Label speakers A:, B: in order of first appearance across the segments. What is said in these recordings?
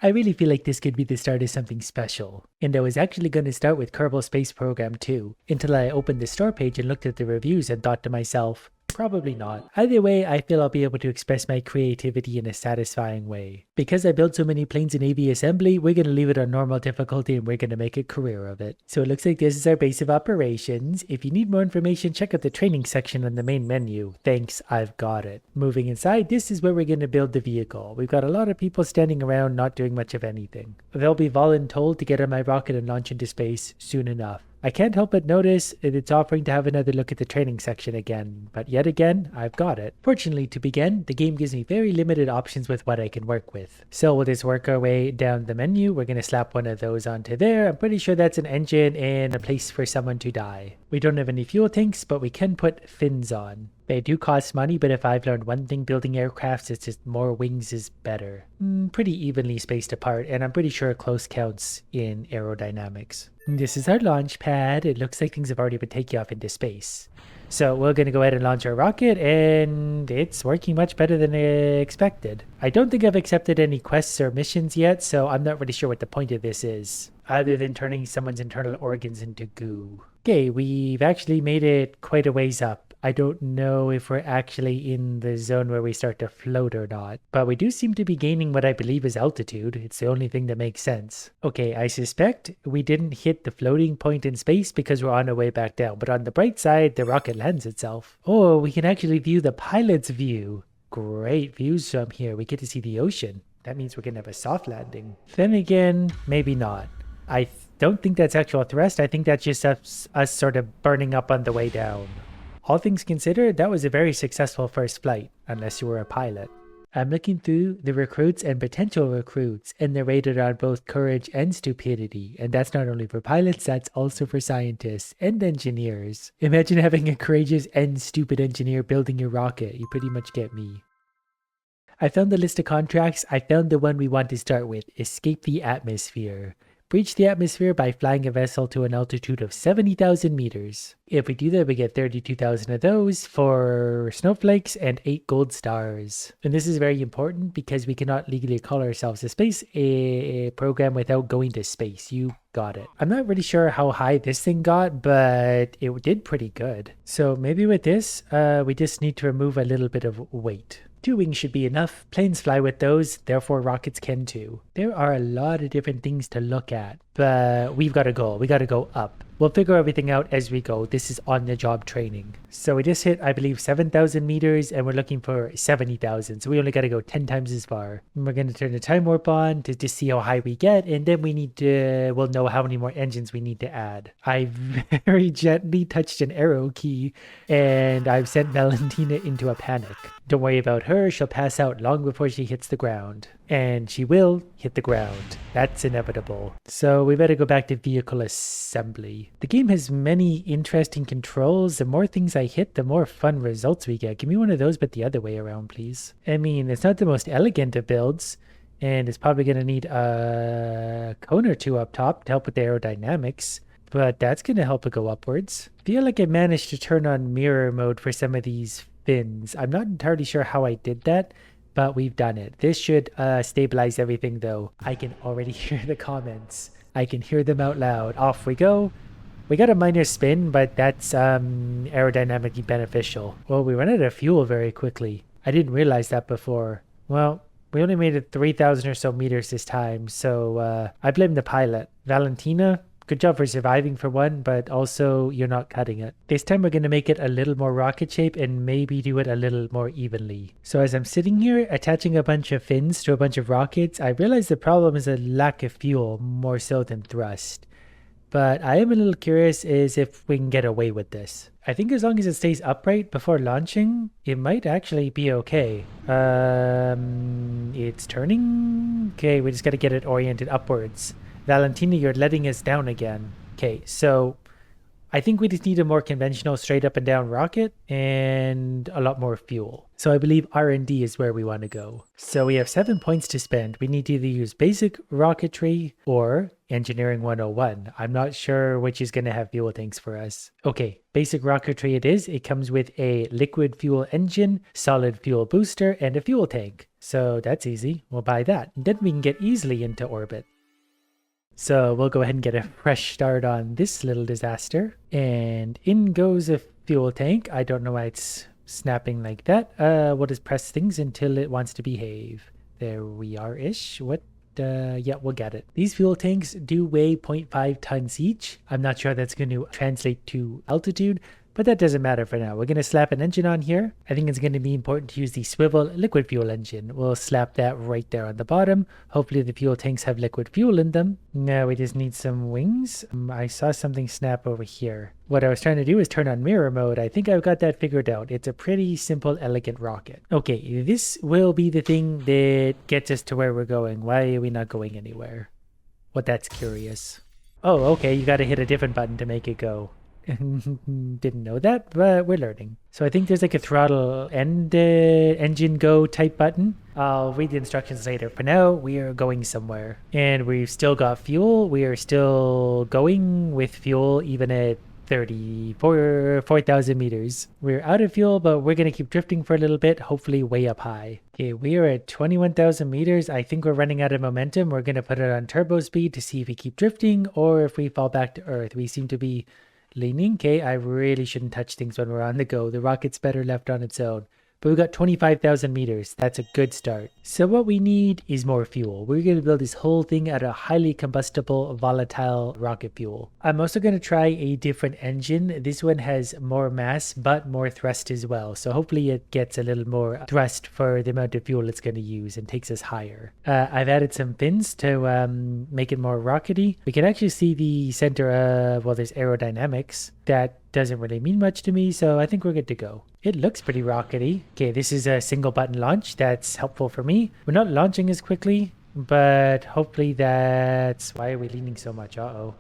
A: I really feel like this could be the start of something special. And I was actually going to start with Kerbal Space Program 2, until I opened the store page and looked at the reviews and thought to myself, probably not. Either way, I feel I'll be able to express my creativity in a satisfying way. Because I built so many planes in AV assembly, we're going to leave it on normal difficulty and we're going to make a career of it. So it looks like this is our base of operations. If you need more information, check out the training section on the main menu. Thanks, I've got it. Moving inside, this is where we're going to build the vehicle. We've got a lot of people standing around not doing much of anything. They'll be voluntold to get on my rocket and launch into space soon enough. I can't help but notice that it's offering to have another look at the training section again, but yet again, I've got it. Fortunately, to begin, the game gives me very limited options with what I can work with. So we'll just work our way down the menu. We're going to slap one of those onto there. I'm pretty sure that's an engine and a place for someone to die. We don't have any fuel tanks, but we can put fins on. They do cost money, but if I've learned one thing building aircrafts, it's just more wings is better. Pretty evenly spaced apart, and I'm pretty sure close counts in aerodynamics. This is our launch pad. It looks like things have already been taking off into space. So we're going to go ahead and launch our rocket, and it's working much better than I expected. I don't think I've accepted any quests or missions yet, so I'm not really sure what the point of this is, other than turning someone's internal organs into goo. Okay, we've actually made it quite a ways up. I don't know if we're actually in the zone where we start to float or not, but we do seem to be gaining what I believe is altitude. It's the only thing that makes sense. Okay, I suspect we didn't hit the floating point in space because we're on our way back down, but on the bright side, the rocket lands itself. Oh, we can actually view the pilot's view. Great views from here. We get to see the ocean. That means we're gonna have a soft landing. Then again, maybe not. I don't think that's actual thrust. I think that's just us sort of burning up on the way down. All things considered, that was a very successful first flight, unless you were a pilot. I'm looking through the recruits and potential recruits, and they're rated on both courage and stupidity. And that's not only for pilots, that's also for scientists and engineers. Imagine having a courageous and stupid engineer building your rocket. You pretty much get me. I found the list of contracts. I found the one we want to start with. Escape the atmosphere. Breach the atmosphere by flying a vessel to an altitude of 70,000 meters. If we do that, we get 32,000 of those for snowflakes and 8 gold stars. And this is very important because we cannot legally call ourselves a space program without going to space. You got it. I'm not really sure how high this thing got, but it did pretty good. So maybe with this, we just need to remove a little bit of weight. 2 wings should be enough. Planes fly with those, therefore rockets can too. There are a lot of different things to look at, but we've got a goal. We got to go up. We'll figure everything out as we go. This is on-the-job training. So we just hit, I believe, 7,000 meters, and we're looking for 70,000. So we only got to go 10 times as far. And we're going to turn the time warp on to see how high we get, and then we'll know how many more engines we need to add. I very gently touched an arrow key, and I've sent Valentina into a panic. Don't worry about her. She'll pass out long before she hits the ground. And she will hit the ground. That's inevitable. So we better go back to vehicle assembly. The game has many interesting controls. The more things I hit, the more fun results we get. Give me one of those, but the other way around, please. I mean, it's not the most elegant of builds, and it's probably going to need a cone or two up top to help with the aerodynamics, but that's going to help it go upwards. I feel like I managed to turn on mirror mode for some of these fins. I'm not entirely sure how I did that, but we've done it. This should stabilize everything though. I can already hear the comments. I can hear them out loud. Off we go. We got a minor spin, but that's aerodynamically beneficial. Well, we ran out of fuel very quickly. I didn't realize that before. Well, we only made it 3,000 or so meters this time, so I blame the pilot. Valentina, good job for surviving for one, but also you're not cutting it. This time we're going to make it a little more rocket shape and maybe do it a little more evenly. So as I'm sitting here attaching a bunch of fins to a bunch of rockets, I realize the problem is a lack of fuel more so than thrust. But I am a little curious is if we can get away with this. I think as long as it stays upright before launching, it might actually be okay. It's turning? Okay, we just got to get it oriented upwards. Valentina, you're letting us down again. Okay, so I think we just need a more conventional straight up and down rocket and a lot more fuel. So I believe R&D is where we want to go. So we have 7 points to spend. We need to either use basic rocketry or engineering 101. I'm not sure which is going to have fuel tanks for us. Okay, basic rocketry it is. It comes with a liquid fuel engine, solid fuel booster, and a fuel tank. So that's easy. We'll buy that. Then we can get easily into orbit. So we'll go ahead and get a fresh start on this little disaster. And in goes a fuel tank. I don't know why it's snapping like that. We'll just press things until it wants to behave. There we are-ish. What? Yeah, we'll get it. These fuel tanks do weigh 0.5 tons each. I'm not sure that's going to translate to altitude, but that doesn't matter for now. We're going to slap an engine on here. I think it's going to be important to use the swivel liquid fuel engine. We'll slap that right there on the bottom. Hopefully the fuel tanks have liquid fuel in them. Now we just need some wings. I saw something snap over here. What I was trying to do is turn on mirror mode. I think I've got that figured out. It's a pretty simple, elegant rocket. Okay, this will be the thing that gets us to where we're going. Why are we not going anywhere? Well, that's curious. Oh, okay, you got to hit a different button to make it go. Didn't know that, but we're learning. So I think there's like a throttle and engine go type button. I'll read the instructions later. For now, we are going somewhere. And we've still got fuel. We are still going with fuel even at 4,000 meters. We're out of fuel, but we're going to keep drifting for a little bit, hopefully way up high. Okay, we are at 21,000 meters. I think we're running out of momentum. We're going to put it on turbo speed to see if we keep drifting or if we fall back to Earth. We seem to be leaning. Okay, I really shouldn't touch things when we're on the go. The rocket's better left on its own. But we've got 25,000 meters. That's a good start. So what we need is more fuel. We're going to build this whole thing out of highly combustible, volatile rocket fuel. I'm also going to try a different engine. This one has more mass, but more thrust as well. So hopefully it gets a little more thrust for the amount of fuel it's going to use and takes us higher. I've added some fins to make it more rockety. We can actually see the center of, well, there's aerodynamics. That doesn't really mean much to me, so I think we're good to go. It looks pretty rockety. Okay, this is a single button launch. That's helpful for me. We're not launching as quickly, but hopefully that's... Why are we leaning so much? Uh-oh.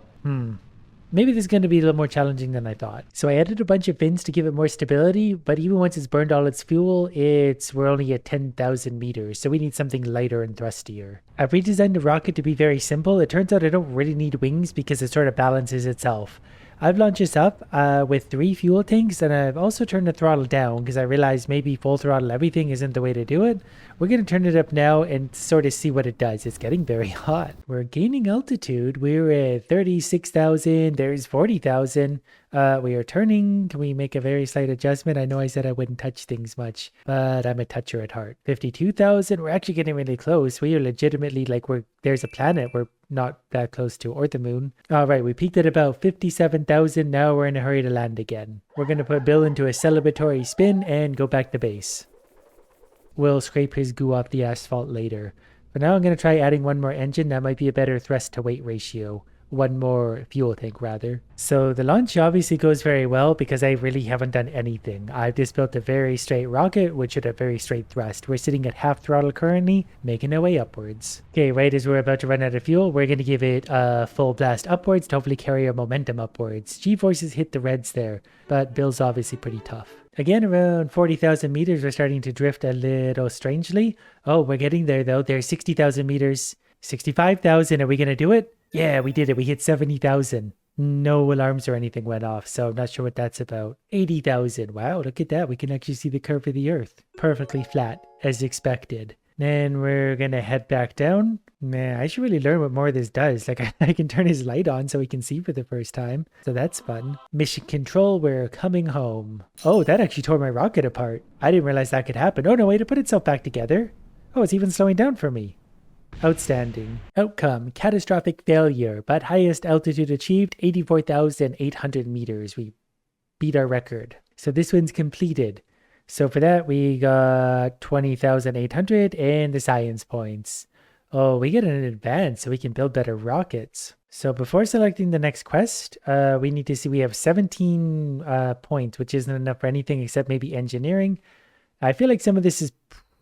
A: Maybe this is going to be a little more challenging than I thought. So I added a bunch of fins to give it more stability, but even once it's burned all its fuel, we're only at 10,000 meters, so we need something lighter and thrustier. I've redesigned the rocket to be very simple. It turns out I don't really need wings because it sort of balances itself. I've launched this up with 3 fuel tanks, and I've also turned the throttle down because I realized maybe full throttle everything isn't the way to do it. We're going to turn it up now and sort of see what it does. It's getting very hot. We're gaining altitude. We're at 36,000. There's 40,000. We are turning. Can we make a very slight adjustment? I know I said I wouldn't touch things much, but I'm a toucher at heart. 52,000. We're actually getting really close. We are legitimately like there's a planet we're not that close to, or the moon. All right, we peaked at about 57,000. Now we're in a hurry to land again. We're going to put Bill into a celebratory spin and go back to base. We'll scrape his goo off the asphalt later. But now I'm going to try adding one more engine. That might be a better thrust to weight ratio. One more fuel tank rather. So the launch obviously goes very well because I really haven't done anything. I've just built a very straight rocket which should have very straight thrust. We're sitting at half throttle currently, making our way upwards. Okay, right as we're about to run out of fuel, we're going to give it a full blast upwards to hopefully carry our momentum upwards. G-forces hit the reds there, but Bill's obviously pretty tough. Again, around 40,000 meters, we're starting to drift a little strangely. Oh, we're getting there though. There's 60,000 meters. 65,000. Are we going to do it? Yeah, we did it. We hit 70,000. No alarms or anything went off, so I'm not sure what that's about. 80,000. Wow, look at that. We can actually see the curve of the Earth. Perfectly flat, as expected. Then we're going to head back down. Man, I should really learn what more of this does. Like, I can turn his light on so he can see for the first time. So that's fun. Mission control, we're coming home. Oh, that actually tore my rocket apart. I didn't realize that could happen. Oh, no, wait, to put itself back together. Oh, it's even slowing down for me. Outstanding. Outcome, catastrophic failure, but highest altitude achieved, 84,800 meters. We beat our record. So this one's completed. So for that, we got 20,800 and the science points. Oh, we get an advance so we can build better rockets. So before selecting the next quest, we need to see we have 17 points, which isn't enough for anything except maybe engineering. I feel like some of this is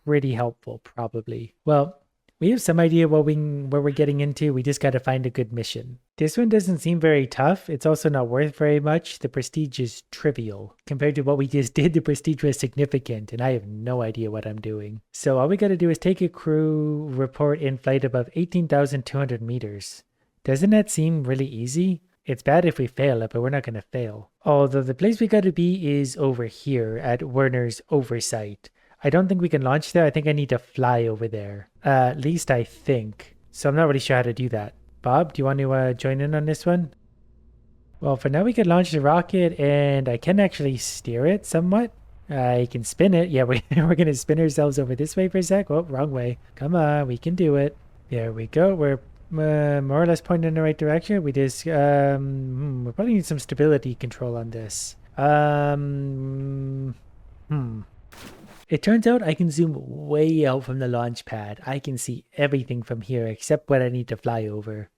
A: pretty helpful, probably. Well, we have some idea where we're getting into. We just got to find a good mission. This one doesn't seem very tough. It's also not worth very much. The prestige is trivial. Compared to what we just did, the prestige was significant, and I have no idea what I'm doing. So all we got to do is take a crew, report in flight above 18,200 meters. Doesn't that seem really easy? It's bad if we fail it, but we're not going to fail. Although the place we got to be is over here at Werner's Oversight. I don't think we can launch there. I think I need to fly over there. At least I think. So I'm not really sure how to do that. Bob, do you want to join in on this one? Well, for now we can launch the rocket and I can actually steer it somewhat. I can spin it. Yeah, we're going to spin ourselves over this way for a sec. Oh, wrong way. Come on, we can do it. There we go. We're more or less pointing in the right direction. We just, we probably need some stability control on this. It turns out I can zoom way out from the launch pad. I can see everything from here except what I need to fly over.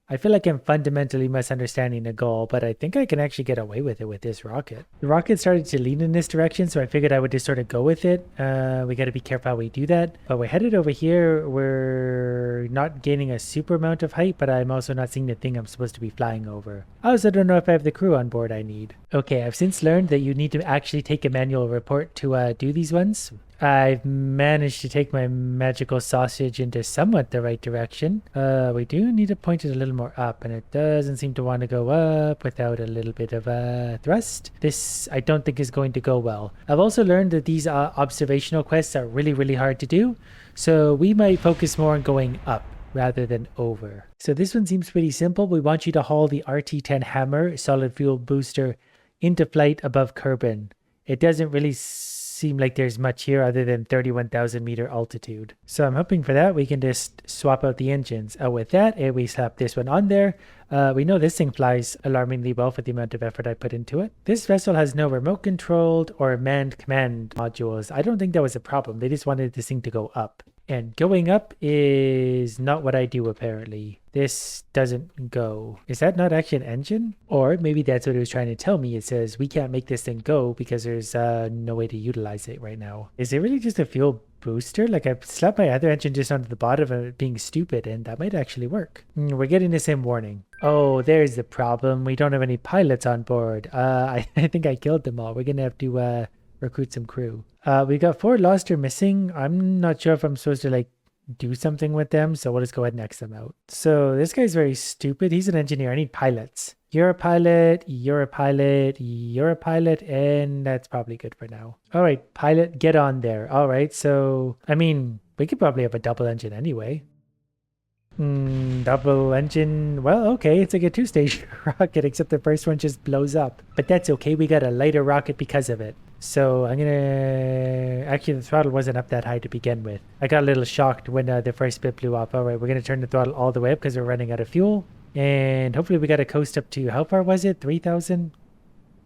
A: I feel like I'm fundamentally misunderstanding the goal, but I think I can actually get away with it with this rocket. The rocket started to lean in this direction, so I figured I would just sort of go with it. We got to be careful how we do that. But we're headed over here. We're not gaining a super amount of height, but I'm also not seeing the thing I'm supposed to be flying over. I also don't know if I have the crew on board I need. Okay, I've since learned that you need to actually take a manual report to do these ones. I've managed to take my magical sausage into somewhat the right direction. We do need to point it a little more up, and it doesn't seem to want to go up without a little bit of a thrust. This, I don't think, is going to go well. I've also learned that these observational quests are really, really hard to do, so we might focus more on going up rather than over. So this one seems pretty simple. We want you to haul the RT-10 Hammer solid fuel booster into flight above Kerbal. It doesn't really seem like there's much here other than 31,000 meter altitude. So I'm hoping for that. We can just swap out the engines. With that, we slap this one on there. We know this thing flies alarmingly well for the amount of effort I put into it. This vessel has no remote controlled or manned command modules. I don't think that was a problem. They just wanted this thing to go up. And going up is not what I do, apparently. This doesn't go. Is that not actually an engine? Or maybe that's what it was trying to tell me. It says we can't make this thing go because there's no way to utilize it right now. Is it really just a fuel booster? Like, I slapped my other engine just onto the bottom of it being stupid, and that might actually work. We're getting the same warning. Oh, there's the problem. We don't have any pilots on board. I think I killed them all. We're going to have to recruit some crew. We got 4 lost or missing. I'm not sure if I'm supposed to do something with them, so we'll just go ahead and X them out. So this guy's very stupid. He's an engineer. I need pilots. You're a pilot, you're a pilot, you're a pilot, and that's probably good for now. All right, pilot, get on there. All right, so, I mean, we could probably have a double engine anyway. Double engine, well, okay, it's like a 2-stage rocket, except the first one just blows up. But that's okay, we got a lighter rocket because of it. So I'm gonna, actually the throttle wasn't up that high to begin with. I got a little shocked when the first bit blew up. All right, we're gonna turn the throttle all the way up because we're running out of fuel. And hopefully we got a coast up to, how far was it? 3,000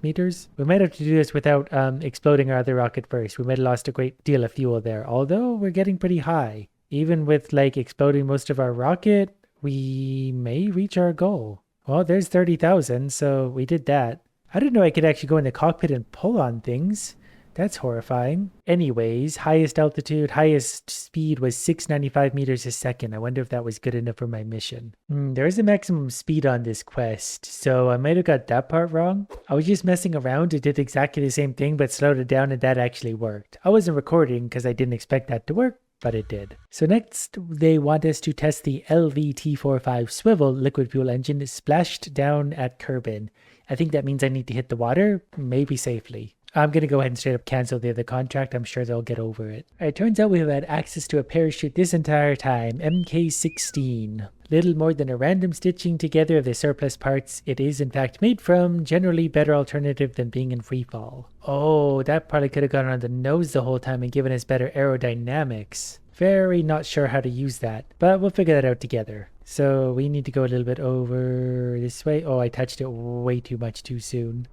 A: meters? We might have to do this without exploding our other rocket first. We might have lost a great deal of fuel there, although we're getting pretty high. Even with exploding most of our rocket, we may reach our goal. Well, there's 30,000, so we did that. I didn't know I could actually go in the cockpit and pull on things. That's horrifying. Anyways, highest altitude, highest speed was 695 meters a second. I wonder if that was good enough for my mission. There is a maximum speed on this quest, so I might have got that part wrong. I was just messing around. It did exactly the same thing, but slowed it down, and that actually worked. I wasn't recording because I didn't expect that to work, but it did. So next, they want us to test the LVT-45 swivel liquid fuel engine splashed down at Kerbal. I think that means I need to hit the water, maybe safely. I'm going to go ahead and straight up cancel the other contract. I'm sure they'll get over it. It turns out we have had access to a parachute this entire time, MK16. Little more than a random stitching together of the surplus parts it is in fact made from, generally better alternative than being in free fall. Oh, that probably could have gone on the nose the whole time and given us better aerodynamics. Very not sure how to use that, but we'll figure that out together. So we need to go a little bit over this way. Oh, I touched it way too much too soon.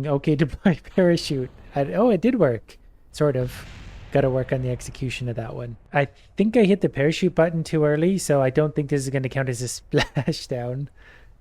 A: Okay, deploy parachute. Oh, it did work. Sort of. Got to work on the execution of that one. I think I hit the parachute button too early, so I don't think this is going to count as a splashdown.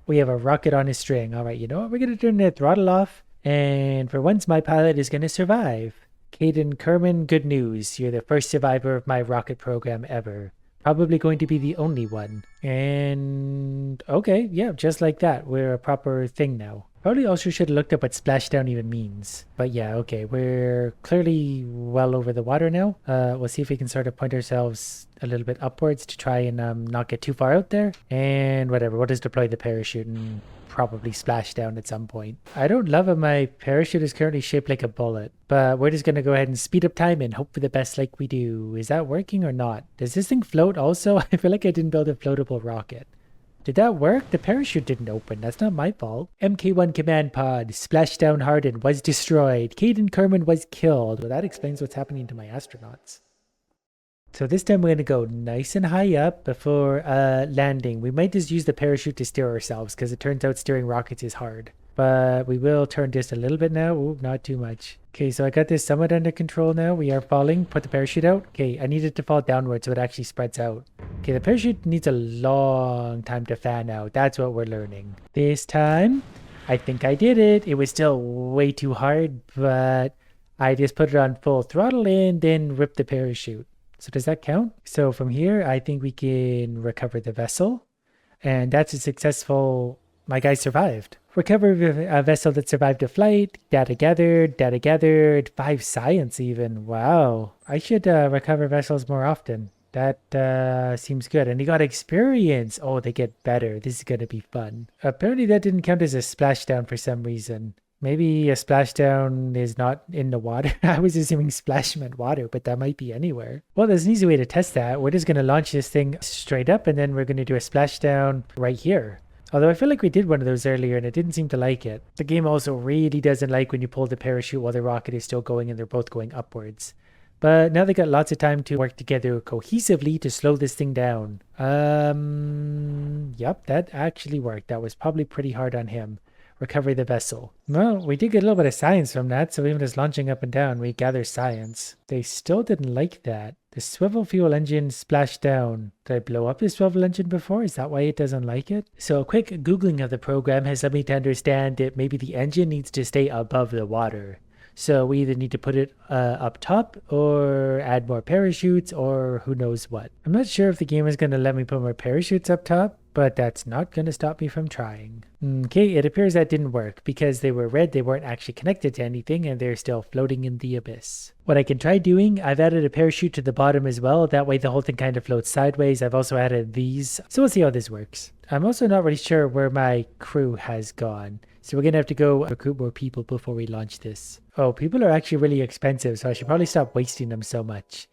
A: We have a rocket on a string. All right, you know what? We're going to turn the throttle off, and for once my pilot is going to survive. Caden Kerman, good news. You're the first survivor of my rocket program ever. Probably going to be the only one. And okay, yeah, just like that. We're a proper thing now. Probably also should have looked up what splashdown even means. But yeah, okay, we're clearly well over the water now. We'll see if we can sort of point ourselves a little bit upwards to try and not get too far out there. And whatever, we'll just deploy the parachute and probably splash down at some point. I don't love how my parachute is currently shaped like a bullet, but we're just going to go ahead and speed up time and hope for the best like we do. Is that working or not? Does this thing float also? I feel like I didn't build a floatable rocket. Did that work? The parachute didn't open. That's not my fault. MK1 command pod. Splashdown hardened. Was destroyed. Caden Kerman was killed. Well, that explains what's happening to my astronauts. So this time we're going to go nice and high up before landing. We might just use the parachute to steer ourselves because it turns out steering rockets is hard. But we will turn just a little bit now. Ooh, not too much. Okay, so I got this somewhat under control now. We are falling. Put the parachute out. Okay, I need it to fall downward so it actually spreads out. Okay, the parachute needs a long time to fan out. That's what we're learning. This time, I think I did it. It was still way too hard, but I just put it on full throttle and then ripped the parachute. So does that count? So from here, I think we can recover the vessel. And that's a successful... My guy survived. Recover a vessel that survived a flight. Data gathered. 5 science even. Wow. I should recover vessels more often. That seems good. And he got experience. Oh, they get better. This is going to be fun. Apparently that didn't count as a splashdown for some reason. Maybe a splashdown is not in the water. I was assuming splash meant water, but that might be anywhere. Well, there's an easy way to test that. We're just going to launch this thing straight up and then we're going to do a splashdown right here. Although I feel like we did one of those earlier and it didn't seem to like it. The game also really doesn't like when you pull the parachute while the rocket is still going and they're both going upwards. But now they got lots of time to work together cohesively to slow this thing down. Yep, that actually worked. That was probably pretty hard on him. Recover the vessel. Well, we did get a little bit of science from that, so even just launching up and down, we gather science. They still didn't like that. The swivel fuel engine splashed down. Did I blow up the swivel engine before? Is that why it doesn't like it? So a quick Googling of the program has led me to understand that maybe the engine needs to stay above the water. So we either need to put it up top or add more parachutes or who knows what. I'm not sure if the game is going to let me put more parachutes up top, but that's not going to stop me from trying. Okay, it appears that didn't work because they were red, they weren't actually connected to anything and they're still floating in the abyss. What I can try doing, I've added a parachute to the bottom as well, that way the whole thing kind of floats sideways. I've also added these, so we'll see how this works. I'm also not really sure where my crew has gone, so we're going to have to go recruit more people before we launch this. Oh, people are actually really expensive, so I should probably stop wasting them so much.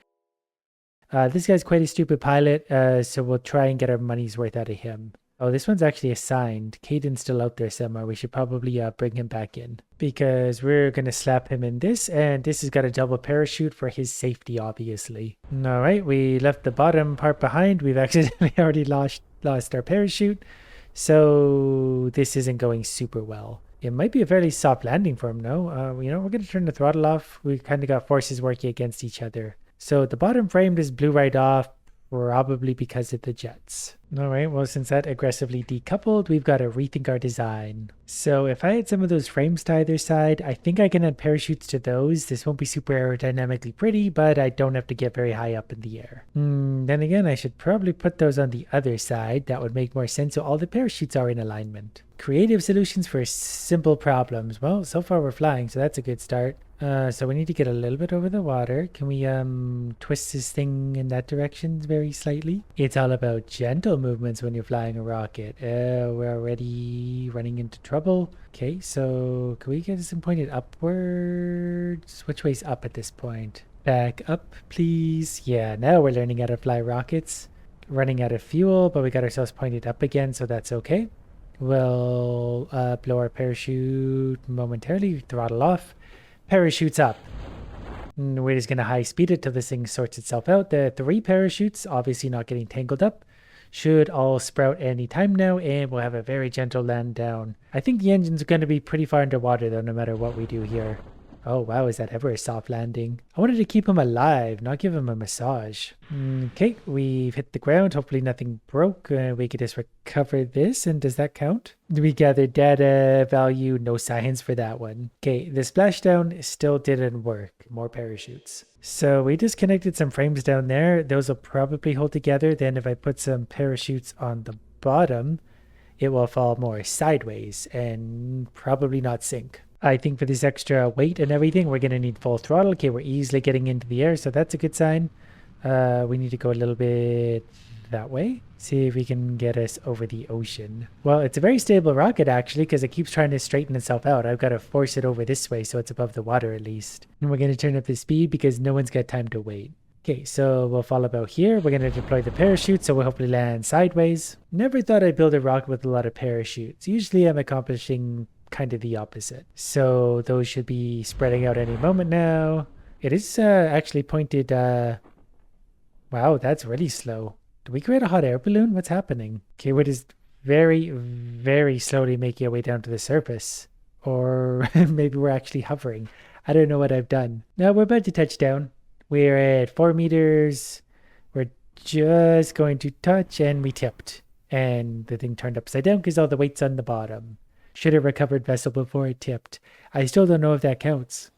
A: This guy's quite a stupid pilot, so we'll try and get our money's worth out of him. Oh, this one's actually assigned. Caden's still out there somewhere. We should probably bring him back in because we're going to slap him in this, and this has got a double parachute for his safety, obviously. All right, we left the bottom part behind. We've accidentally already lost our parachute, so this isn't going super well. It might be a fairly soft landing for him, no? You know, we're going to turn the throttle off. We kind of got forces working against each other. So the bottom frame just blew right off, probably because of the jets. All right, well, since that aggressively decoupled, we've got to rethink our design. So if I had some of those frames to either side, I think I can add parachutes to those. This won't be super aerodynamically pretty, but I don't have to get very high up in the air. Then again, I should probably put those on the other side. That would make more sense so all the parachutes are in alignment. Creative solutions for simple problems. Well, so far we're flying, so that's a good start. So we need to get a little bit over the water. Can we twist this thing in that direction very slightly? It's all about gentle movements when you're flying a rocket. We're already running into trouble. Okay, so can we get this pointed upwards? Which way's up at this point? Back up, please. Yeah, now we're learning how to fly rockets. Running out of fuel, but we got ourselves pointed up again, so that's okay. We'll blow our parachute momentarily, throttle off. Parachutes up. We're just going to high speed it till this thing sorts itself out. The 3 parachutes, obviously not getting tangled up, should all sprout any time now, and we'll have a very gentle land down. I think the engine's going to be pretty far underwater though, no matter what we do here. Oh wow, is that ever a soft landing? I wanted to keep him alive, not give him a massage. Okay, we've hit the ground. Hopefully nothing broke. We could just recover this, and does that count? We gathered data, value, no science for that one. Okay, the splashdown still didn't work. More parachutes. So we disconnected some frames down there. Those will probably hold together. Then if I put some parachutes on the bottom, it will fall more sideways and probably not sink. I think for this extra weight and everything, we're going to need full throttle. Okay, we're easily getting into the air, so that's a good sign. We need to go a little bit that way. See if we can get us over the ocean. Well, it's a very stable rocket actually, because it keeps trying to straighten itself out. I've got to force it over this way so it's above the water at least. And we're going to turn up the speed because no one's got time to wait. Okay, so we'll fall about here. We're going to deploy the parachute, so we'll hopefully land sideways. Never thought I'd build a rocket with a lot of parachutes. Usually I'm accomplishing kind of the opposite. So those should be spreading out any moment now. It is actually pointed... Wow, that's really slow. Did we create a hot air balloon? What's happening? Okay, we're just very, very slowly making our way down to the surface. Or maybe we're actually hovering. I don't know what I've done. Now we're about to touch down. We're at 4 meters. We're just going to touch and we tipped. And the thing turned upside down because all the weight's on the bottom. Should have recovered vessel before it tipped. I still don't know if that counts.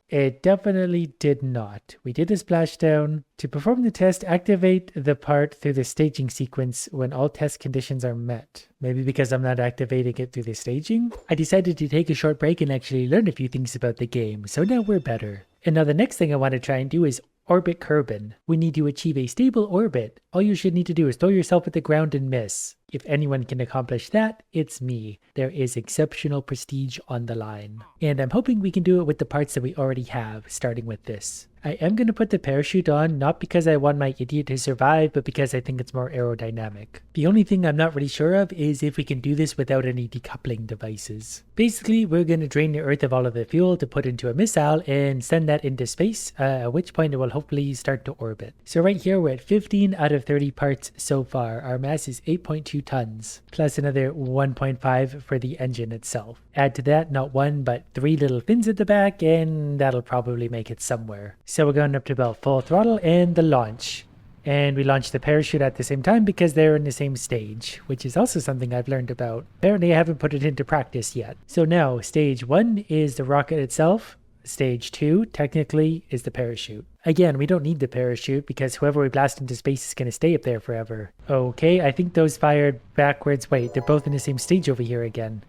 A: It definitely did not. We did a splashdown. To perform the test, activate the part through the staging sequence when all test conditions are met. Maybe because I'm not activating it through the staging? I decided to take a short break and actually learn a few things about the game, so now we're better. And now the next thing I want to try and do is orbit Kerbal. We need to achieve a stable orbit. All you should need to do is throw yourself at the ground and miss. If anyone can accomplish that, it's me. There is exceptional prestige on the line. And I'm hoping we can do it with the parts that we already have, starting with this. I am going to put the parachute on, not because I want my idiot to survive, but because I think it's more aerodynamic. The only thing I'm not really sure of is if we can do this without any decoupling devices. Basically, we're going to drain the Earth of all of the fuel to put into a missile and send that into space, at which point it will hopefully start to orbit. So right here, we're at 15 out of 30 parts so far. Our mass is 8.2 tons, plus another 1.5 for the engine itself. Add to that, not 1, but 3 little fins at the back, and that'll probably make it somewhere. So we're going up to about full throttle and the launch. And we launch the parachute at the same time because they're in the same stage, which is also something I've learned about. Apparently I haven't put it into practice yet. So now, stage 1 is the rocket itself. Stage 2, technically, is the parachute. Again, we don't need the parachute because whoever we blast into space is going to stay up there forever. Okay, I think those fired backwards. Wait, they're both in the same stage over here again.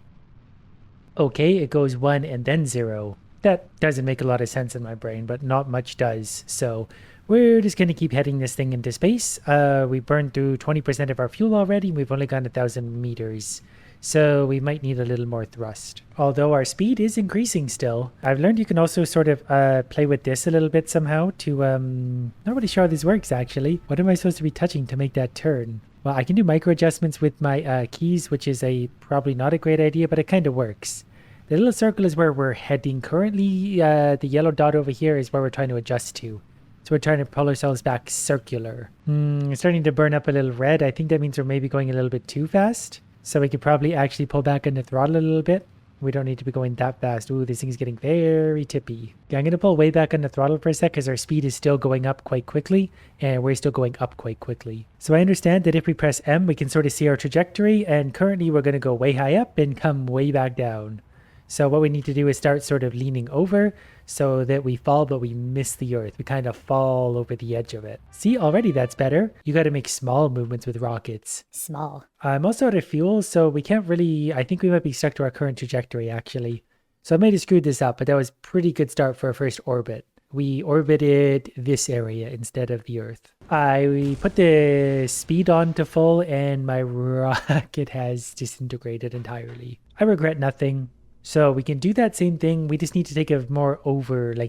A: Okay, it goes 1 and then 0. That doesn't make a lot of sense in my brain, but not much does. So we're just going to keep heading this thing into space. We burned through 20% of our fuel already. We've only gone 1,000 meters. So we might need a little more thrust. Although our speed is increasing still. I've learned you can also sort of play with this a little bit somehow to... not really sure how this works actually. What am I supposed to be touching to make that turn? Well, I can do micro adjustments with my keys, which is probably not a great idea, but it kind of works. The little circle is where we're heading. Currently, the yellow dot over here is where we're trying to adjust to. So we're trying to pull ourselves back circular. It's starting to burn up a little red. I think that means we're maybe going a little bit too fast. So we could probably actually pull back on the throttle a little bit. We don't need to be going that fast. Ooh, this thing's getting very tippy. Okay, I'm going to pull way back on the throttle for a sec because our speed is still going up quite quickly. And we're still going up quite quickly. So I understand that if we press M, we can sort of see our trajectory. And currently we're going to go way high up and come way back down. So what we need to do is start sort of leaning over so that we fall, but we miss the Earth. We kind of fall over the edge of it. See, already that's better. You got to make small movements with rockets.
B: Small.
A: I'm also out of fuel, so we can't really... I think we might be stuck to our current trajectory, actually. So I might have screwed this up, but that was a pretty good start for our first orbit. We orbited this area instead of the Earth. I put the speed on to full, and my rocket has disintegrated entirely. I regret nothing. So we can do that same thing. We just need to take a more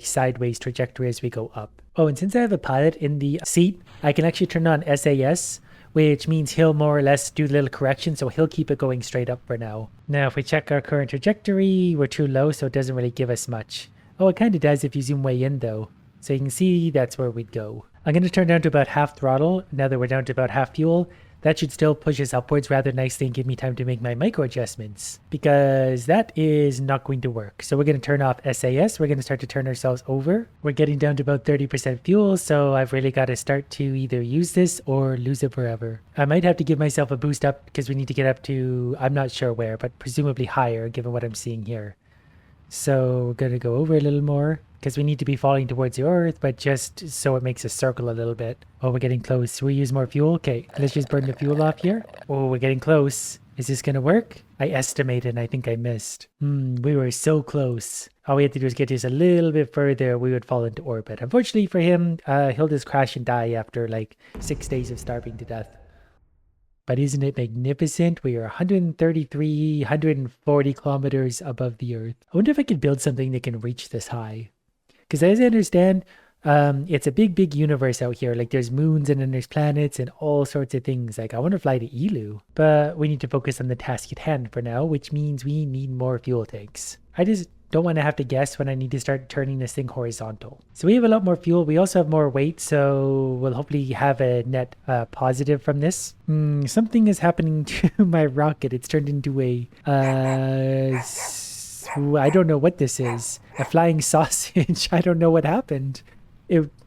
A: sideways trajectory as we go up. Oh, and since I have a pilot in the seat, I can actually turn on SAS, which means he'll more or less do a little correction. So he'll keep it going straight up for now. Now, if we check our current trajectory, we're too low, so it doesn't really give us much. Oh, it kind of does if you zoom way in though. So you can see that's where we'd go. I'm going to turn down to about half throttle. Now that we're down to about half fuel, that should still push us upwards rather nicely and give me time to make my micro adjustments, because that is not going to work. So we're going to turn off SAS. We're going to start to turn ourselves over. We're getting down to about 30% fuel, so I've really got to start to either use this or lose it forever. I might have to give myself a boost up because we need to get up to, I'm not sure where, but presumably higher given what I'm seeing here. So we're going to go over a little more because we need to be falling towards the Earth, but just so it makes a circle a little bit. Oh, we're getting close. We use more fuel. Okay, let's just burn the fuel off here. Oh, we're getting close. Is this gonna work? I estimated and I think I missed. We were so close. All we had to do is get just a little bit further, we would fall into orbit. Unfortunately for him, he'll just crash and die after like 6 days of starving to death. But isn't it magnificent? We are 133, 140 kilometers above the Earth. I wonder if I could build something that can reach this high. Because as I understand, it's a big universe out here. Like there's moons and then there's planets and all sorts of things. Like I want to fly to Elu, but we need to focus on the task at hand for now, which means we need more fuel tanks. I just don't want to have to guess when I need to start turning this thing horizontal. So we have a lot more fuel. We also have more weight, so we'll hopefully have a net positive from this. Something is happening to my rocket. It's turned into a I don't know what this is. A flying sausage. I don't know what happened.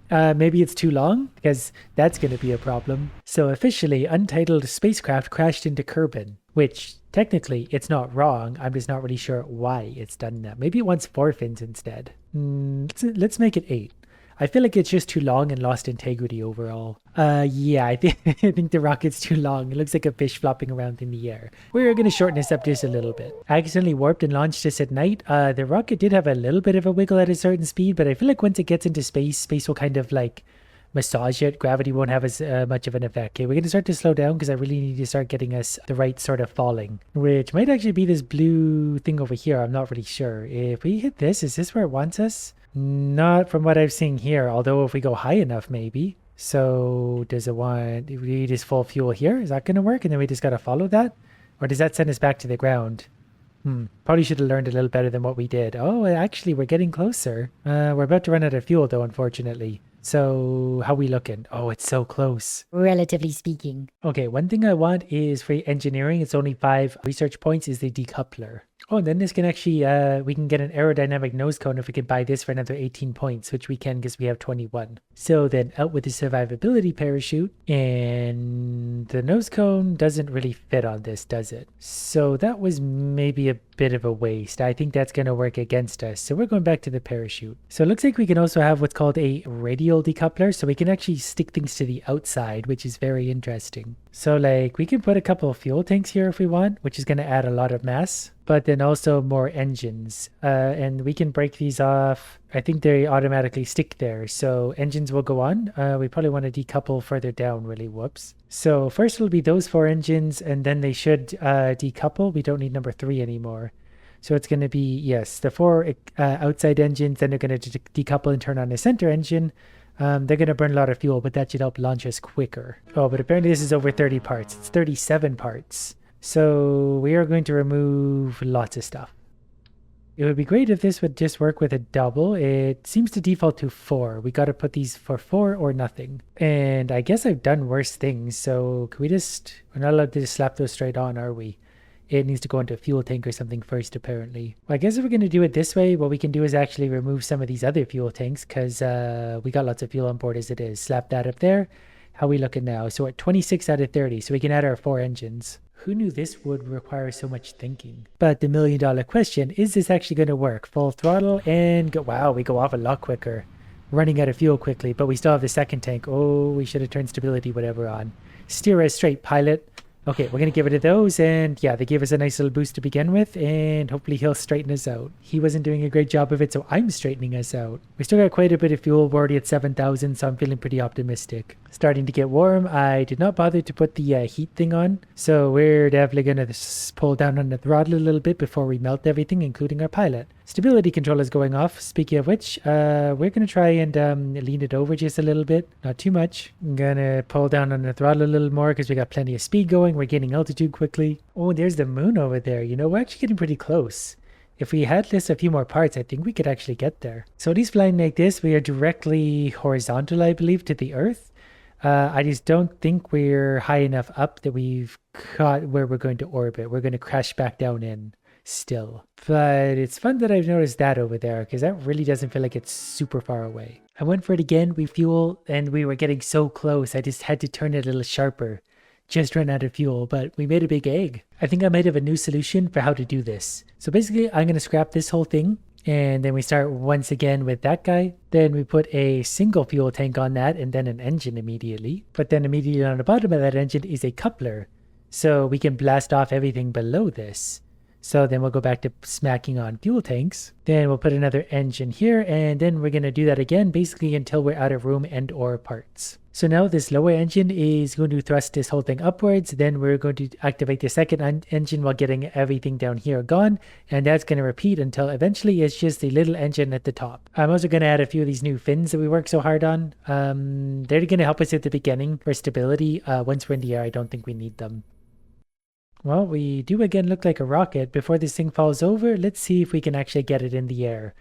A: Maybe it's too long, because that's going to be a problem. So officially, untitled spacecraft crashed into Kerbal, which technically it's not wrong. I'm just not really sure why it's done that. Maybe it wants 4 fins instead. Let's make it 8. I feel like it's just too long and lost integrity overall. Yeah, I think the rocket's too long. It looks like a fish flopping around in the air. We're going to shorten this up just a little bit. I accidentally warped and launched this at night. The rocket did have a little bit of a wiggle at a certain speed, but I feel like once it gets into space, space will kind of like massage it. Gravity won't have as much of an effect. Okay, we're going to start to slow down because I really need to start getting us the right sort of falling, which might actually be this blue thing over here. I'm not really sure. If we hit this, is this where it wants us? Not from what I've seen here, although if we go high enough, maybe. So does it want, we just full fuel here? Is that going to work? And then we just got to follow that? Or does that send us back to the ground? Probably should have learned a little better than what we did. Oh, actually, we're getting closer. We're about to run out of fuel, though, unfortunately. So how we looking? Oh, it's so close.
B: Relatively speaking.
A: Okay, one thing I want is for engineering, it's only 5 research points, is the decoupler. Oh, and then this can actually, we can get an aerodynamic nose cone if we can buy this for another 18 points, which we can because we have 21. So then out with the survivability parachute, and the nose cone doesn't really fit on this, does it? So that was maybe a bit of a waste. I think that's going to work against us. So we're going back to the parachute. So it looks like we can also have what's called a radial decoupler. So we can actually stick things to the outside, which is very interesting. So like we can put a couple of fuel tanks here if we want, which is going to add a lot of mass, but then also more engines. And we can break these off. I think they automatically stick there. So engines will go on. We probably want to decouple further down, really. Whoops. So first it'll be those 4 engines, and then they should decouple. We don't need number 3 anymore. So it's going to be, yes, the 4 outside engines, then they're going to decouple and turn on the center engine. They're going to burn a lot of fuel, but that should help launch us quicker. Oh, but apparently this is over 30 parts. It's 37 parts. So we are going to remove lots of stuff. It would be great if this would just work with a double. It seems to default to 4. We got to put these for 4 or nothing. And I guess I've done worse things. So can we just, we're not allowed to just slap those straight on, are we? It needs to go into a fuel tank or something first, apparently. Well, I guess if we're going to do it this way, what we can do is actually remove some of these other fuel tanks because we got lots of fuel on board as it is. Slap that up there. How are we looking now? So we're at 26 out of 30, so we can add our 4 engines. Who knew this would require so much thinking? But the $1 million question, is this actually going to work? Full throttle and go. Wow, we go off a lot quicker. Running out of fuel quickly, but we still have the second tank. Oh, we should have turned stability, whatever, on. Steer us straight, pilot. Okay, we're going to give it to those, and yeah, they gave us a nice little boost to begin with, and hopefully he'll straighten us out. He wasn't doing a great job of it, so I'm straightening us out. We still got quite a bit of fuel. We're already at 7,000, so I'm feeling pretty optimistic. Starting to get warm. I did not bother to put the heat thing on, so we're definitely going to pull down on the throttle a little bit before we melt everything, including our pilot. Stability control is going off. Speaking of which, we're going to try and lean it over just a little bit. Not too much. I'm going to pull down on the throttle a little more because we got plenty of speed going. We're gaining altitude quickly. Oh, there's the moon over there. You know, we're actually getting pretty close. If we had just a few more parts, I think we could actually get there. So these flying like this, we are directly horizontal, I believe, to the Earth. I just don't think we're high enough up that we've caught where we're going to orbit. We're going to crash back down in still. But it's fun that I've noticed that over there because that really doesn't feel like it's super far away. I went for it again. We fuel and we were getting so close. I just had to turn it a little sharper. Just ran out of fuel, but we made a big egg. I think I might have a new solution for how to do this. So basically, I'm going to scrap this whole thing. And then we start once again with that guy. Then we put a single fuel tank on that and then an engine immediately. But then immediately on the bottom of that engine is a coupler. so we can blast off everything below this. So then we'll go back to smacking on fuel tanks. Then we'll put another engine here, and then we're going to do that again, basically until we're out of room and or parts. So now this lower engine is going to thrust this whole thing upwards. Then we're going to activate the second engine while getting everything down here gone. And that's going to repeat until eventually it's just the little engine at the top. I'm also going to add a few of these new fins that we worked so hard on. They're going to help us at the beginning for stability. Once we're in the air, I don't think we need them. Well, we do again look like a rocket. Before this thing falls over, let's see if we can actually get it in the air.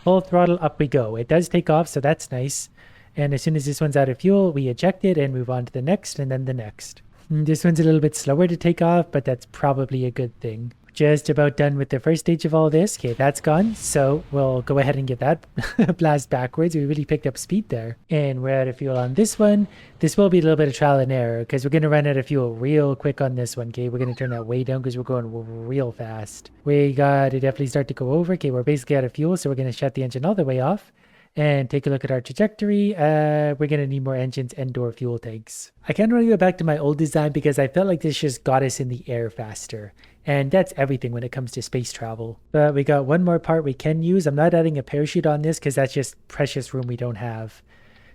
A: Full throttle, up we go. It does take off, so that's nice. And as soon as this one's out of fuel, we eject it and move on to the next and then the next. This one's a little bit slower to take off, but that's probably a good thing. Just about done with the first stage of all this. Okay, that's gone. So we'll go ahead and give that a blast backwards. We really picked up speed there. And we're out of fuel on this one. This will be a little bit of trial and error because we're going to run out of fuel real quick on this one. Okay, we're going to turn that way down because we're going real fast. We got to definitely start to go over. Okay, we're basically out of fuel, so we're going to shut the engine all the way off. And take a look at our trajectory. We're going to need more engines and or fuel tanks. I can't really go back to my old design because I felt like this just got us in the air faster. And that's everything when it comes to space travel. But we got one more part we can use. I'm not adding a parachute on this because that's just precious room we don't have.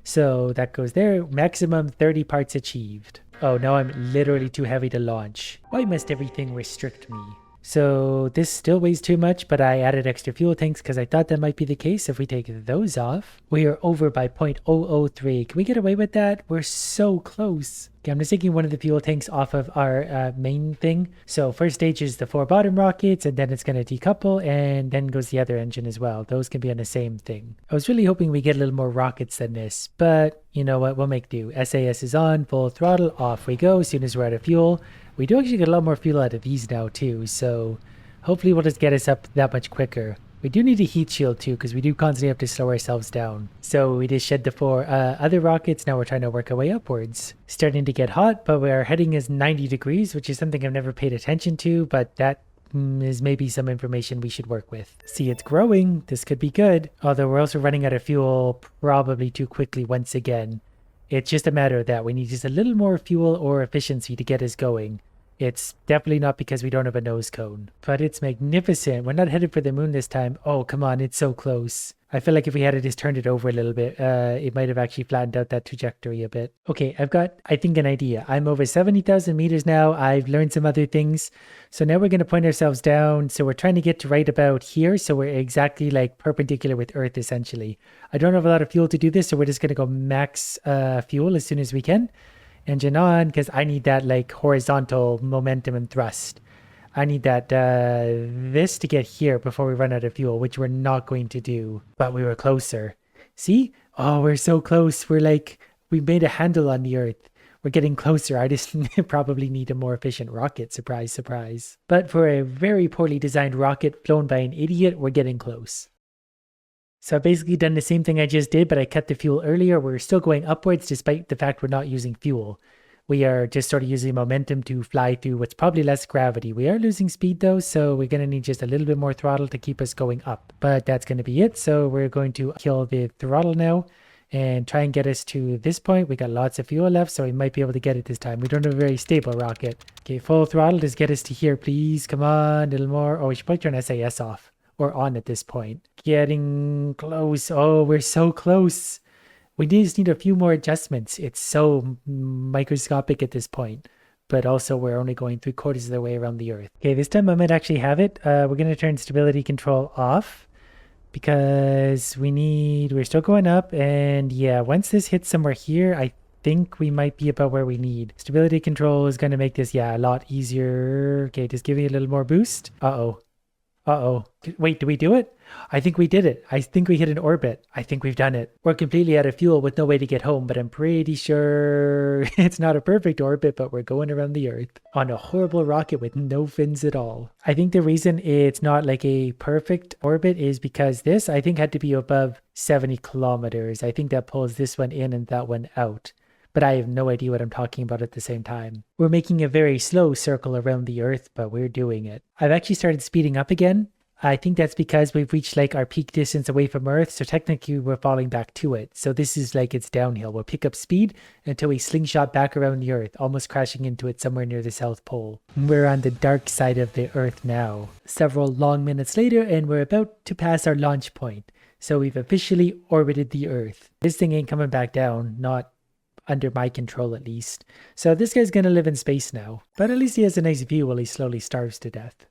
A: So that goes there. Maximum 30 parts achieved. Oh, now I'm literally too heavy to launch. Why must everything restrict me? So this still weighs too much, but I added extra fuel tanks because I thought that might be the case. If we take those off, we are over by 0.003. Can we get away with that? We're so close. Okay, I'm just taking one of the fuel tanks off of our main thing. So first stage is the 4 bottom rockets, and then it's going to decouple, and then goes the other engine as well. Those can be on the same thing. I was really hoping we get a little more rockets than this, but you know what? We'll make do. SAS is on, full throttle, off we go as soon as we're out of fuel. We do actually get a lot more fuel out of these now too, so hopefully we'll just get us up that much quicker. We do need a heat shield too, because we do constantly have to slow ourselves down. So we just shed the 4 other rockets. Now we're trying to work our way upwards. Starting to get hot, but our heading is 90 degrees, which is something I've never paid attention to, but that is maybe some information we should work with. See, it's growing. This could be good. Although we're also running out of fuel probably too quickly once again. It's just a matter of that. We need just a little more fuel or efficiency to get us going. It's definitely not because we don't have a nose cone. But it's magnificent. We're not headed for the moon this time. Oh, come on. It's so close. I feel like if we had just turned it over a little bit, it might have actually flattened out that trajectory a bit. Okay, I've got, I think, an idea. I'm over 70,000 meters now. I've learned some other things. So now we're going to point ourselves down. So we're trying to get to right about here. So we're exactly like perpendicular with Earth, essentially. I don't have a lot of fuel to do this, so we're just going to go max fuel as soon as we can. Engine on, because I need that like horizontal momentum and thrust. I need that this to get here before we run out of fuel, which we're not going to do, but we were closer. See? Oh, we're so close. We're like, we made a handle on the Earth. We're getting closer. I just probably need a more efficient rocket. Surprise, surprise. But for a very poorly designed rocket flown by an idiot, we're getting close. So I've basically done the same thing I just did, but I cut the fuel earlier. We're still going upwards despite the fact we're not using fuel. We are just sort of using momentum to fly through what's probably less gravity. We are losing speed though, so we're going to need just a little bit more throttle to keep us going up. But that's going to be it. So we're going to kill the throttle now and try and get us to this point. We got lots of fuel left, so we might be able to get it this time. We don't have a very stable rocket. Okay, full throttle. Just get us to here, please. Come on, a little more. Oh, we should probably turn SAS off. Or on at this point. Getting close. Oh, we're so close. We just need a few more adjustments. It's so microscopic at this point. But also we're only going 3/4 of the way around the Earth. Okay, this time I might actually have it. We're going to turn stability control off. Because we're still going up. And yeah, once this hits somewhere here, I think we might be about where we need. Stability control is going to make this, yeah, a lot easier. Okay, just give me a little more boost. Uh-oh. Uh-oh. Wait, did we do it? I think we did it. I think we hit an orbit. I think we've done it. We're completely out of fuel with no way to get home, but I'm pretty sure it's not a perfect orbit, but we're going around the Earth on a horrible rocket with no fins at all. I think the reason it's not like a perfect orbit is because this, I think, had to be above 70 kilometers. I think that pulls this one in and that one out. But I have no idea what I'm talking about at the same time. We're making a very slow circle around the Earth, but we're doing it. I've actually started speeding up again. I think that's because we've reached like our peak distance away from Earth, so technically we're falling back to it. So this is like it's downhill. We'll pick up speed until we slingshot back around the Earth, almost crashing into it somewhere near the South Pole. We're on the dark side of the Earth now. Several long minutes later, and we're about to pass our launch point. So we've officially orbited the Earth. This thing ain't coming back down, not under my control at least. So this guy's gonna live in space now. But at least he has a nice view while he slowly starves to death.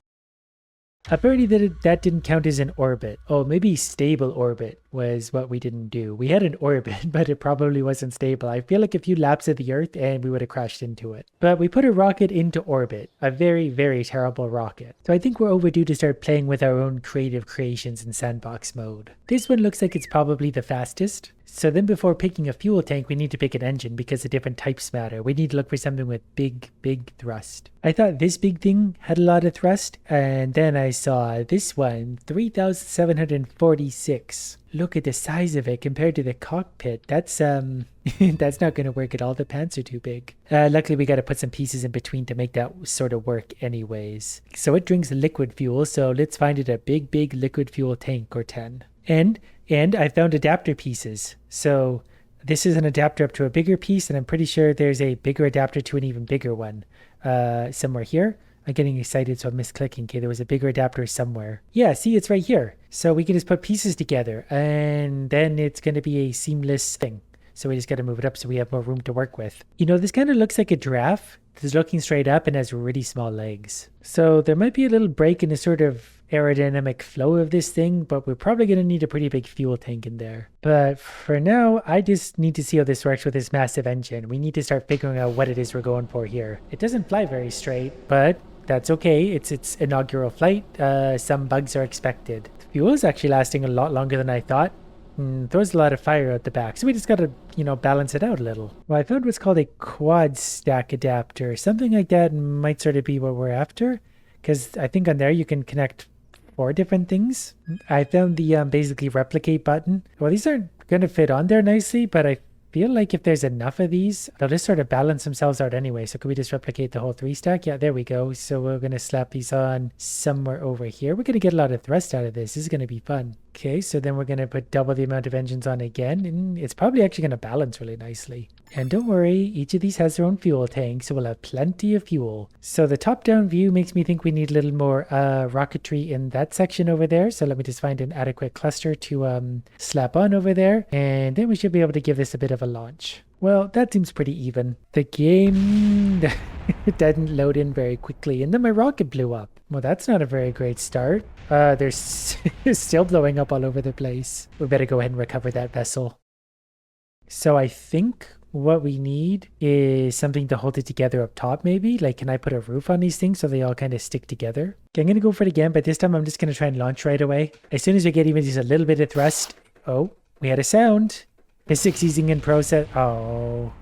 A: Apparently that didn't count as an orbit. Oh, maybe stable orbit was what we didn't do. We had an orbit, but it probably wasn't stable. I feel like a few laps of the Earth and we would have crashed into it. But we put a rocket into orbit. A very, very terrible rocket. So I think we're overdue to start playing with our own creative creations in Sandbox mode. This one looks like it's probably the fastest. So then before picking a fuel tank, we need to pick an engine because the different types matter. We need to look for something with big thrust. I thought this big thing had a lot of thrust, and then I saw this one, 3,746. Look at the size of it compared to the cockpit. That's that's not going to work at all. The pants are too big. Luckily, we got to put some pieces in between to make that sort of work anyways. So it drinks liquid fuel, so let's find it a big liquid fuel tank or 10. And I found adapter pieces. So this is an adapter up to a bigger piece, and I'm pretty sure there's a bigger adapter to an even bigger one somewhere here. I'm getting excited, so I'm misclicking. Okay, there was a bigger adapter somewhere. Yeah, see, it's right here. So we can just put pieces together, and then it's going to be a seamless thing. So we just got to move it up so we have more room to work with. You know, this kind of looks like a giraffe. It's looking straight up and has really small legs. So there might be a little break in the sort of aerodynamic flow of this thing, but we're probably going to need a pretty big fuel tank in there. But for now, I just need to see how this works with this massive engine. We need to start figuring out what it is we're going for here. It doesn't fly very straight, but that's okay. It's its inaugural flight. Some bugs are expected. The fuel is actually lasting a lot longer than I thought. Throws a lot of fire out the back, so we just gotta, balance it out a little. Well, I found what's called a quad stack adapter. Something like that might sort of be what we're after, because I think on there you can connect 4 different things. I found the basically replicate button. Well, these aren't gonna fit on there nicely, but I feel like if there's enough of these, they'll just sort of balance themselves out anyway. So could we just replicate the whole 3 stack? Yeah, there we go. So we're going to slap these on somewhere over here. We're going to get a lot of thrust out of this. This is going to be fun. Okay, so then we're going to put double the amount of engines on again, and it's probably actually going to balance really nicely. And don't worry, each of these has their own fuel tank, so we'll have plenty of fuel. So the top-down view makes me think we need a little more rocketry in that section over there. So let me just find an adequate cluster to slap on over there, and then we should be able to give this a bit of a launch. Well, that seems pretty even. The game didn't load in very quickly, and then my rocket blew up. Well, that's not a very great start. There's still blowing up all over the place. We better go ahead and recover that vessel. So I think what we need is something to hold it together up top, maybe? Like, can I put a roof on these things so they all kind of stick together? Okay, I'm going to go for it again, but this time I'm just going to try and launch right away. As soon as we get even just a little bit of thrust. Oh, we had a sound. Physics easing in process. Oh.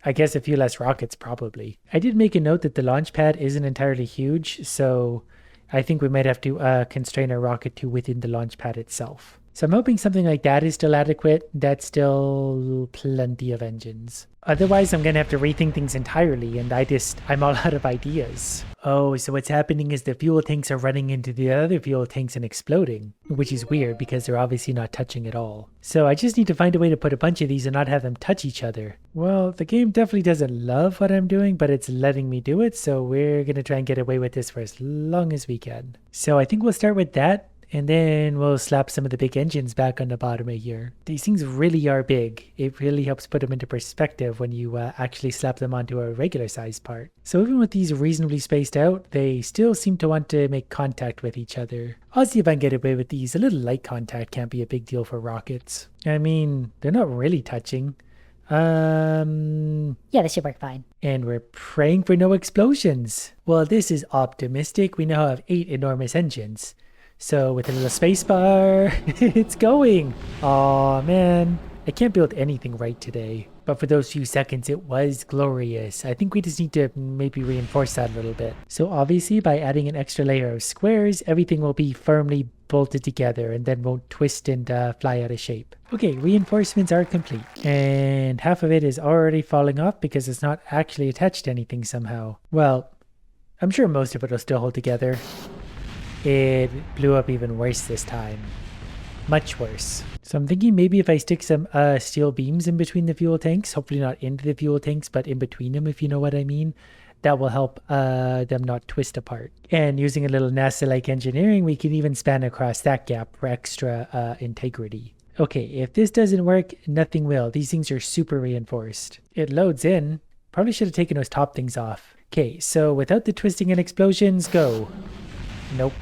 A: I guess a few less rockets, probably. I did make a note that the launch pad isn't entirely huge, so I think we might have to constrain our rocket to within the launch pad itself. So I'm hoping something like that is still adequate. That's still plenty of engines. Otherwise, I'm going to have to rethink things entirely, and I'm all out of ideas. Oh, so what's happening is the fuel tanks are running into the other fuel tanks and exploding, which is weird because they're obviously not touching at all. So I just need to find a way to put a bunch of these and not have them touch each other. Well, the game definitely doesn't love what I'm doing, but it's letting me do it, so we're going to try and get away with this for as long as we can. So I think we'll start with that. And then we'll slap some of the big engines back on the bottom of here. These things really are big. It really helps put them into perspective when you actually slap them onto a regular sized part. So even with these reasonably spaced out, they still seem to want to make contact with each other. I'll see if I can get away with these. A little light contact can't be a big deal for rockets. I mean, they're not really touching.
B: Yeah, this should work fine.
A: And we're praying for no explosions. Well, this is optimistic. We now have 8 enormous engines. So with a little space bar, it's going. Aw, man. I can't build anything right today. But for those few seconds, it was glorious. I think we just need to maybe reinforce that a little bit. So obviously, by adding an extra layer of squares, everything will be firmly bolted together and then won't twist and fly out of shape. Okay, reinforcements are complete. And half of it is already falling off because it's not actually attached to anything somehow. Well, I'm sure most of it will still hold together. it blew up even worse this time. Much worse. So I'm thinking maybe if I stick some steel beams in between the fuel tanks, hopefully not into the fuel tanks, but in between them, if you know what I mean, that will help them not twist apart. And using a little NASA-like engineering, we can even span across that gap for extra integrity. Okay, if this doesn't work, nothing will. These things are super reinforced. It loads in. Probably should have taken those top things off. Okay, so without the twisting and explosions, go. Nope.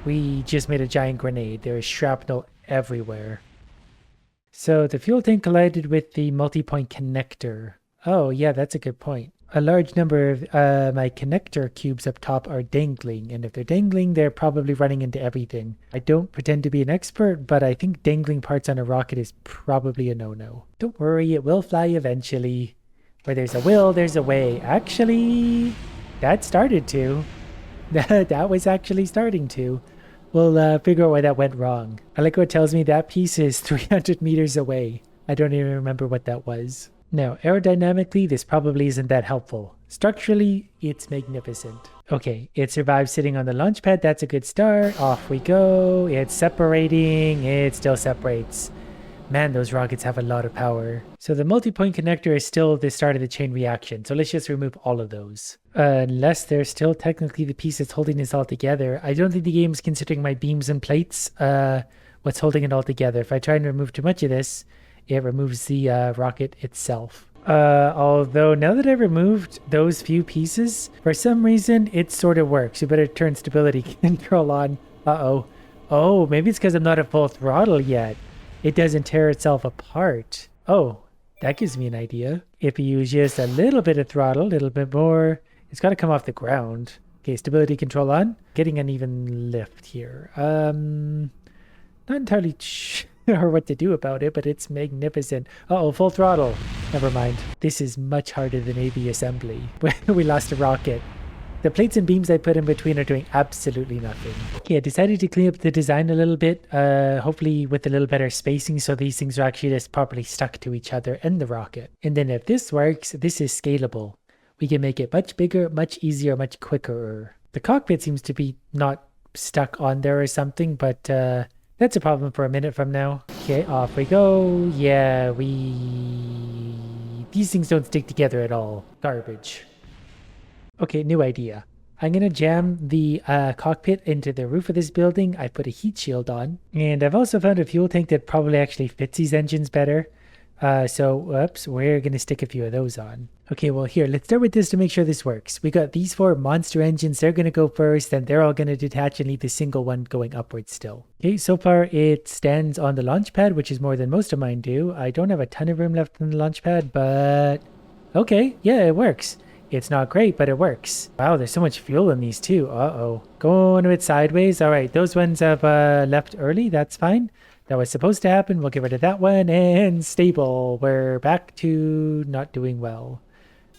A: We just made a giant grenade. There is shrapnel everywhere. So the fuel tank collided with the multi-point connector. Oh, yeah, that's a good point. A large number of my connector cubes up top are dangling, and if they're dangling, they're probably running into everything. I don't pretend to be an expert, but I think dangling parts on a rocket is probably a no-no. Don't worry, it will fly eventually. Where there's a will, there's a way. Actually, that started to. That was actually starting to. We'll figure out why that went wrong. I like how it tells me that piece is 300 meters away. I don't even remember what that was. Now, aerodynamically, this probably isn't that helpful. Structurally, it's magnificent. Okay, it survived sitting on the launch pad. That's a good start. Off we go. It's separating. It still separates. Man, those rockets have a lot of power. So the multi-point connector is still the start of the chain reaction. So let's just remove all of those. Unless they're still technically the piece that's holding this all together. I don't think the game's considering my beams and plates what's holding it all together. If I try and remove too much of this, it removes the rocket itself. Although now that I've removed those few pieces, for some reason it sort of works. You better turn stability control on. Uh-oh. Oh, maybe it's because I'm not at full throttle yet. It doesn't tear itself apart. Oh, that gives me an idea. If you use just a little bit of throttle, a little bit more, it's got to come off the ground. Okay, stability control on. Getting an even lift here. Not entirely sure what to do about it, but it's magnificent. Uh-oh, full throttle. Never mind. This is much harder than AB assembly. We lost a rocket. The plates and beams I put in between are doing absolutely nothing. Okay, I decided to clean up the design a little bit, hopefully with a little better spacing so these things are actually just properly stuck to each other and the rocket. And then if this works, this is scalable. We can make it much bigger, much easier, much quicker. The cockpit seems to be not stuck on there or something, but that's a problem for a minute from now. Okay, off we go. Yeah, these things don't stick together at all. Garbage. Okay, new idea. I'm going to jam the cockpit into the roof of this building. I put a heat shield on. And I've also found a fuel tank that probably actually fits these engines better. Whoops, we're going to stick a few of those on. Okay, well here, let's start with this to make sure this works. We got these 4 monster engines. They're going to go first, then they're all going to detach and leave the single one going upwards still. Okay, so far it stands on the launch pad, which is more than most of mine do. I don't have a ton of room left on the launch pad, but okay, yeah, it works. It's not great, but it works. Wow, there's so much fuel in these too. Uh-oh. Going a bit sideways. All right, those ones have left early. That's fine. That was supposed to happen. We'll get rid of that one. And stable. We're back to not doing well.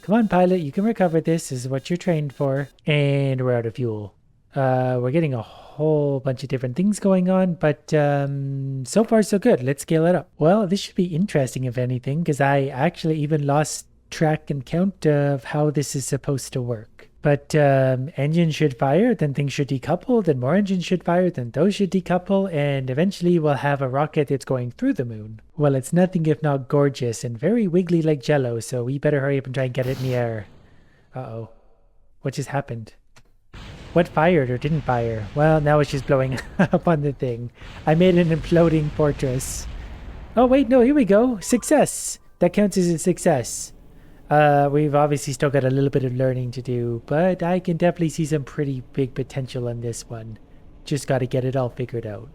A: Come on, pilot. You can recover this. This is what you're trained for. And we're out of fuel. We're getting a whole bunch of different things going on, but so far so good. Let's scale it up. Well, this should be interesting, if anything, because I actually even lost track and count of how this is supposed to work. But engines should fire, then things should decouple, then more engines should fire, then those should decouple, and eventually we'll have a rocket that's going through the moon. Well, it's nothing if not gorgeous and very wiggly like jello, so we better hurry up and try and get it in the air. Uh-oh. What just happened? What fired or didn't fire? Well, now it's just blowing up on the thing. I made an imploding fortress. Oh wait, no, here we go. Success! That counts as a success. We've obviously still got a little bit of learning to do, but I can definitely see some pretty big potential in this one. Just got to get it all figured out.